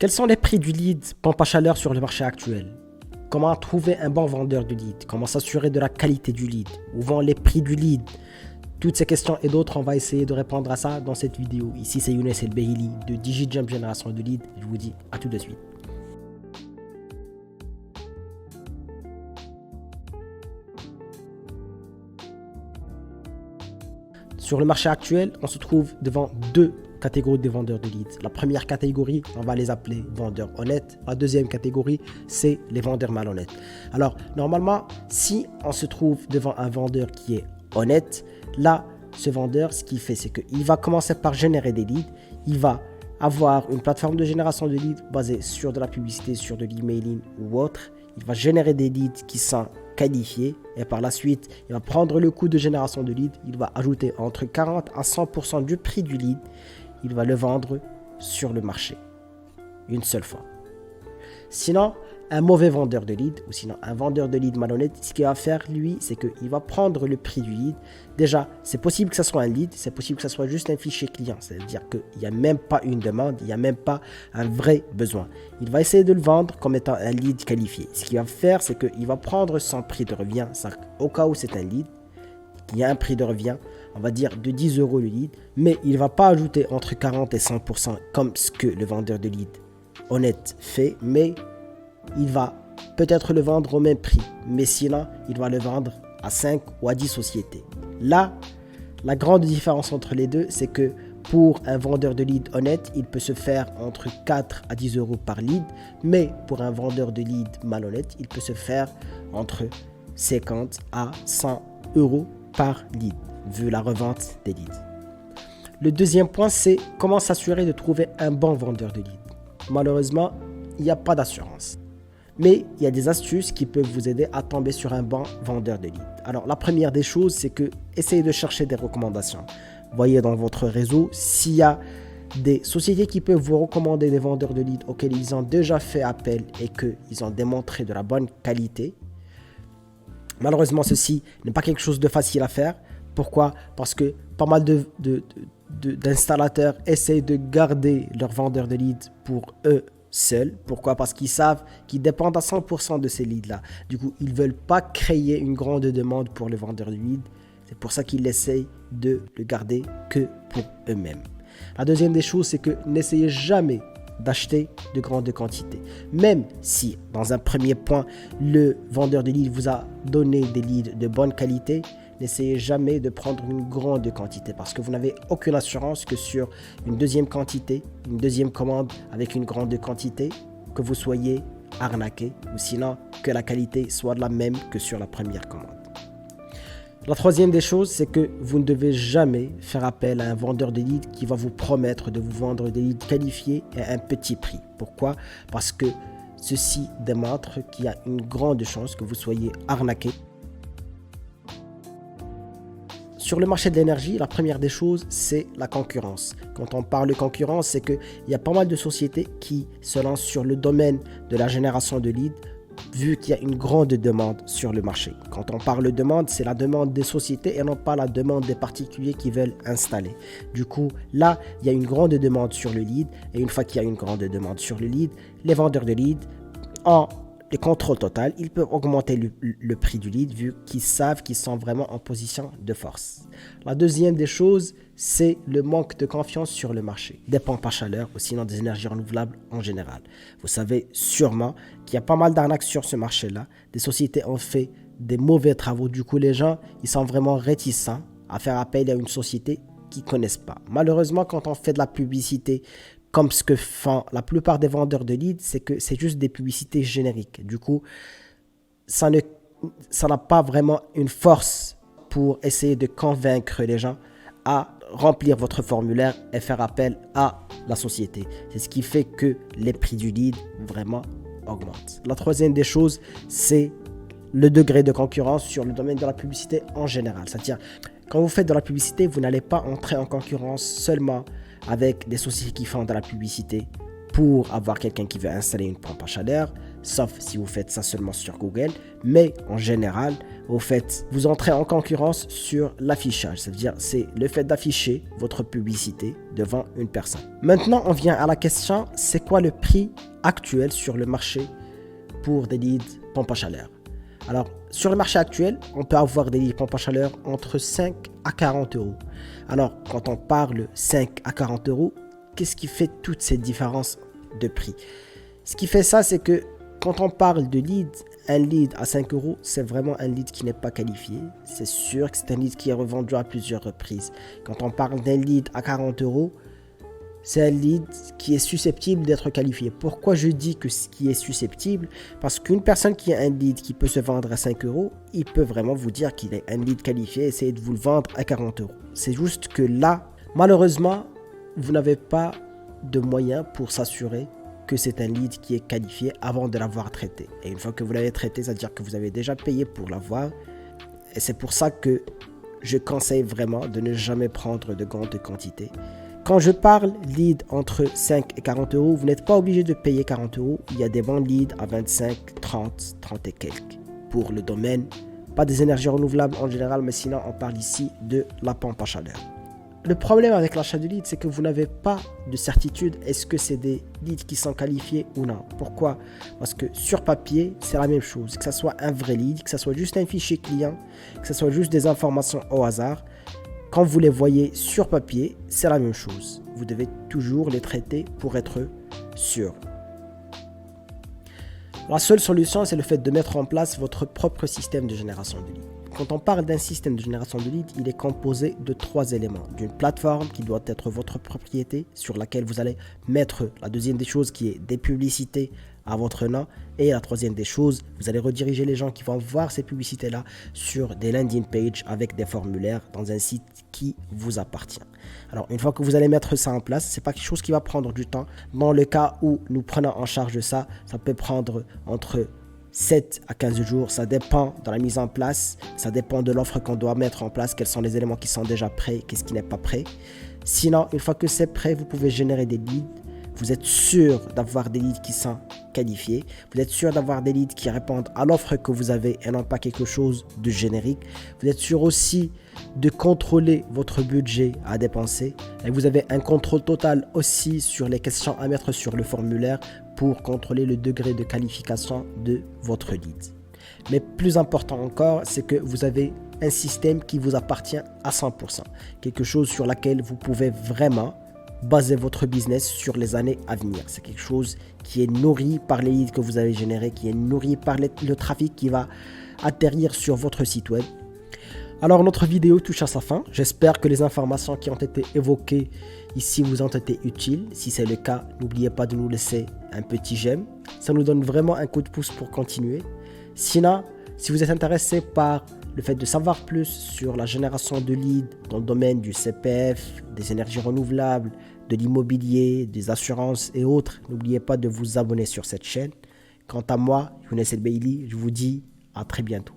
Quels sont les prix du lead pompe à chaleur sur le marché actuel? Comment trouver un bon vendeur de lead? Comment s'assurer de la qualité du lead? Où vont les prix du lead? Toutes ces questions et d'autres, on va essayer de répondre à ça dans cette vidéo. Ici, c'est Younes El Behili de DigiJump Génération de Lead. Je vous dis à tout de suite. Sur le marché actuel, on se trouve devant deux catégories de vendeurs de leads. La première catégorie, on va les appeler vendeurs honnêtes. La deuxième catégorie, c'est les vendeurs malhonnêtes. Alors, normalement, si on se trouve devant un vendeur qui est honnête, là, ce vendeur, ce qu'il fait, c'est qu'il va commencer par générer des leads. Il va avoir une plateforme de génération de leads basée sur de la publicité, sur de l'emailing ou autre. Il va générer des leads qui sont qualifiés et par la suite, il va prendre le coût de génération de leads. Il va ajouter entre 40 à 100% du prix du lead. Il va le vendre sur le marché une seule fois. Sinon, un mauvais vendeur de lead ou sinon un vendeur de lead malhonnête, ce qu'il va faire lui, c'est qu'il va prendre le prix du lead. Déjà, c'est possible que ce soit un lead, c'est possible que ce soit juste un fichier client. C'est-à-dire qu'il n'y a même pas une demande, il n'y a même pas un vrai besoin. Il va essayer de le vendre comme étant un lead qualifié. Ce qu'il va faire, c'est qu'il va prendre son prix de revient. Au cas où c'est un lead, il y a un prix de revient, on va dire de 10 € le lead, mais il ne va pas ajouter entre 40 et 100% comme ce que le vendeur de lead honnête fait, mais il va peut-être le vendre au même prix, mais sinon, il va le vendre à 5 ou à 10 sociétés. Là, la grande différence entre les deux, c'est que pour un vendeur de lead honnête, il peut se faire entre 4 à 10 € par lead, mais pour un vendeur de lead malhonnête, il peut se faire entre 50 à 100 € par lead, vu la revente des leads. Le deuxième point, c'est comment s'assurer de trouver un bon vendeur de lead. Malheureusement, il n'y a pas d'assurance. Mais il y a des astuces qui peuvent vous aider à tomber sur un bon vendeur de lead. Alors, la première des choses, c'est que essayez de chercher des recommandations. Voyez dans votre réseau s'il y a des sociétés qui peuvent vous recommander des vendeurs de lead auxquels ils ont déjà fait appel et qu'ils ont démontré de la bonne qualité. Malheureusement, ceci n'est pas quelque chose de facile à faire. Pourquoi? Parce que pas mal d'installateurs essayent de garder leurs vendeurs de leads pour eux seuls. Pourquoi? Parce qu'ils savent qu'ils dépendent à 100% de ces leads-là. Du coup, ils ne veulent pas créer une grande demande pour le vendeur de leads. C'est pour ça qu'ils essayent de le garder que pour eux-mêmes. La deuxième des choses, c'est que n'essayez jamais d'acheter de grandes quantités. Même si, dans un premier point, le vendeur de leads vous a donné des leads de bonne qualité, n'essayez jamais de prendre une grande quantité parce que vous n'avez aucune assurance que sur une deuxième quantité, une deuxième commande avec une grande quantité, que vous soyez arnaqué ou sinon que la qualité soit la même que sur la première commande. La troisième des choses, c'est que vous ne devez jamais faire appel à un vendeur de leads qui va vous promettre de vous vendre des leads qualifiés à un petit prix. Pourquoi? Parce que ceci démontre qu'il y a une grande chance que vous soyez arnaqué. Sur le marché de l'énergie, la première des choses, c'est la concurrence. Quand on parle de concurrence, c'est qu'il y a pas mal de sociétés qui se lancent sur le domaine de la génération de leads, vu qu'il y a une grande demande sur le marché. Quand on parle de demande, c'est la demande des sociétés et non pas la demande des particuliers qui veulent installer. Du coup, là, il y a une grande demande sur le lead et une fois qu'il y a une grande demande sur le lead, les vendeurs de lead ont le contrôle total. Ils peuvent augmenter le prix du lead vu qu'ils savent qu'ils sont vraiment en position de force. La deuxième des choses, c'est le manque de confiance sur le marché, des pompes à chaleur ou sinon des énergies renouvelables en général. Vous savez sûrement qu'il y a pas mal d'arnaques sur ce marché-là. Des sociétés ont fait des mauvais travaux. Du coup, les gens, ils sont vraiment réticents à faire appel à une société qu'ils ne connaissent pas. Malheureusement, quand on fait de la publicité, comme ce que font la plupart des vendeurs de leads, c'est que c'est juste des publicités génériques. Du coup, ça n'a pas vraiment une force pour essayer de convaincre les gens à remplir votre formulaire et faire appel à la société. C'est ce qui fait que les prix du lead vraiment augmentent. La troisième des choses, c'est le degré de concurrence sur le domaine de la publicité en général. C'est-à-dire, quand vous faites de la publicité, vous n'allez pas entrer en concurrence seulement avec des sociétés qui font de la publicité pour avoir quelqu'un qui veut installer une pompe à chaleur. sauf si vous faites ça seulement sur Google, mais en général, vous entrez en concurrence sur l'affichage, c'est-à-dire c'est le fait d'afficher votre publicité devant une personne. Maintenant, on vient à la question, c'est quoi le prix actuel sur le marché pour des leads pompe à chaleur? Alors, sur le marché actuel, on peut avoir des leads pompe à chaleur entre 5 à 40 euros. Alors, quand on parle 5 à 40 euros, qu'est-ce qui fait toutes ces différences de prix? Ce qui fait ça, c'est que quand on parle de lead, un lead à 5 euros, c'est vraiment un lead qui n'est pas qualifié. C'est sûr que c'est un lead qui est revendu à plusieurs reprises. Quand on parle d'un lead à 40 euros, c'est un lead qui est susceptible d'être qualifié. Pourquoi je dis que ce qui est susceptible? Parce qu'une personne qui a un lead qui peut se vendre à 5 euros, il peut vraiment vous dire qu'il est un lead qualifié et essayer de vous le vendre à 40 euros. C'est juste que là, malheureusement, vous n'avez pas de moyens pour s'assurer que c'est un lead qui est qualifié avant de l'avoir traité. Et une fois que vous l'avez traité, c'est-à-dire que vous avez déjà payé pour l'avoir. Et c'est pour ça que je conseille vraiment de ne jamais prendre de grandes quantités. Quand je parle lead entre 5 et 40 euros, vous n'êtes pas obligé de payer 40 euros. Il y a des bons leads à 25, 30, 30 et quelques pour le domaine. Pas des énergies renouvelables en général, mais sinon on parle ici de la pompe à chaleur. Le problème avec l'achat de leads, c'est que vous n'avez pas de certitude est-ce que c'est des leads qui sont qualifiés ou non. Pourquoi? Parce que sur papier, c'est la même chose. Que ce soit un vrai lead, que ce soit juste un fichier client, que ce soit juste des informations au hasard. Quand vous les voyez sur papier, c'est la même chose. Vous devez toujours les traiter pour être sûr. La seule solution, c'est le fait de mettre en place votre propre système de génération de leads. Quand on parle d'un système de génération de leads, il est composé de 3 éléments. D'une plateforme qui doit être votre propriété, sur laquelle vous allez mettre la deuxième des choses qui est des publicités à votre nom. Et la troisième des choses, vous allez rediriger les gens qui vont voir ces publicités-là sur des landing pages avec des formulaires dans un site qui vous appartient. Alors, une fois que vous allez mettre ça en place, c'est pas quelque chose qui va prendre du temps. Dans le cas où nous prenons en charge ça, ça peut prendre entre 7 à 15 jours, ça dépend de la mise en place, ça dépend de l'offre qu'on doit mettre en place, quels sont les éléments qui sont déjà prêts, qu'est-ce qui n'est pas prêt. Sinon, une fois que c'est prêt, vous pouvez générer des leads. Vous êtes sûr d'avoir des leads qui sont qualifiés. Vous êtes sûr d'avoir des leads qui répondent à l'offre que vous avez et non pas quelque chose de générique. Vous êtes sûr aussi de contrôler votre budget à dépenser. Et vous avez un contrôle total aussi sur les questions à mettre sur le formulaire pour contrôler le degré de qualification de votre lead. Mais plus important encore, c'est que vous avez un système qui vous appartient à 100%. Quelque chose sur laquelle vous pouvez vraiment baser votre business sur les années à venir. C'est quelque chose qui est nourri par les leads que vous avez générés, qui est nourri par le trafic qui va atterrir sur votre site web. Alors notre vidéo touche à sa fin. J'espère que les informations qui ont été évoquées ici vous ont été utiles. Si c'est le cas, n'oubliez pas de nous laisser un petit j'aime. Ça nous donne vraiment un coup de pouce pour continuer. Sinon, si vous êtes intéressé par le fait de savoir plus sur la génération de leads dans le domaine du CPF, des énergies renouvelables, de l'immobilier, des assurances et autres, n'oubliez pas de vous abonner sur cette chaîne. Quant à moi, Younes El Baily, je vous dis à très bientôt.